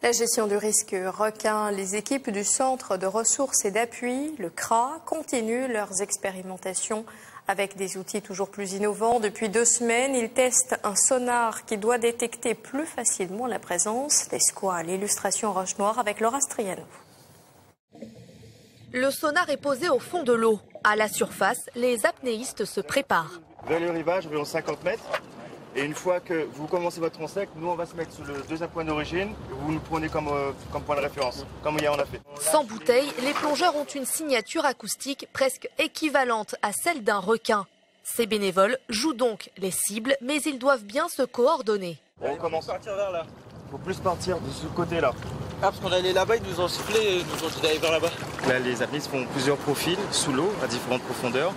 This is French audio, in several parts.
La gestion du risque requin, les équipes du Centre de ressources et d'appui, le CRA, continuent leurs expérimentations avec des outils toujours plus innovants. Depuis 2 semaines, ils testent un sonar qui doit détecter plus facilement la présence des squales. L'illustration Roche Noire avec Laura Striano. Le sonar est posé au fond de l'eau. À la surface, les apnéistes se préparent. Vers le rivage, environ 50 mètres. Et une fois que vous commencez votre transect, nous on va se mettre sur le deuxième point d'origine. Vous nous prenez comme point de référence, comme hier on a fait. Sans bouteille, les plongeurs ont une signature acoustique presque équivalente à celle d'un requin. Ces bénévoles jouent donc les cibles, mais ils doivent bien se coordonner. On commence à partir vers là. Il faut plus partir de ce côté-là. Ah, parce qu'on allait là-bas, ils nous ont sifflé, ils nous ont dit d'aller vers là-bas. Là, les apnéistes font plusieurs profils sous l'eau à différentes profondeurs.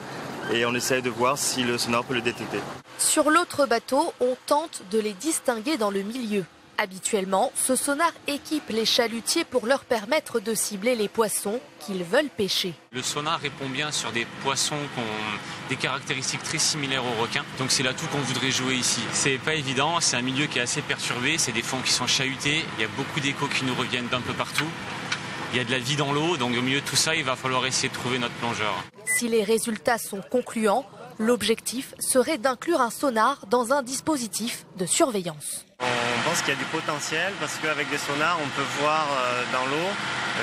Et on essaye de voir si le sonar peut le détecter. Sur l'autre bateau, on tente de les distinguer dans le milieu. Habituellement, ce sonar équipe les chalutiers pour leur permettre de cibler les poissons qu'ils veulent pêcher. Le sonar répond bien sur des poissons qui ont des caractéristiques très similaires aux requins. Donc c'est l'atout qu'on voudrait jouer ici. C'est pas évident, c'est un milieu qui est assez perturbé, c'est des fonds qui sont chahutés, il y a beaucoup d'échos qui nous reviennent d'un peu partout. Il y a de la vie dans l'eau, donc au milieu de tout ça, il va falloir essayer de trouver notre plongeur. Si les résultats sont concluants, l'objectif serait d'inclure un sonar dans un dispositif de surveillance. On pense qu'il y a du potentiel parce qu'avec des sonars, on peut voir dans l'eau,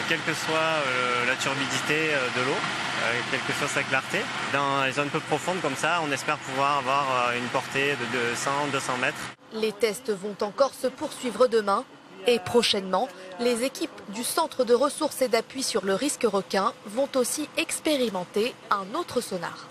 quelle que soit la turbidité de l'eau, quelle que soit sa clarté. Dans les zones peu profondes comme ça, on espère pouvoir avoir une portée de 100-200 mètres. Les tests vont encore se poursuivre demain. Et prochainement, les équipes du Centre de ressources et d'appui sur le risque requin vont aussi expérimenter un autre sonar.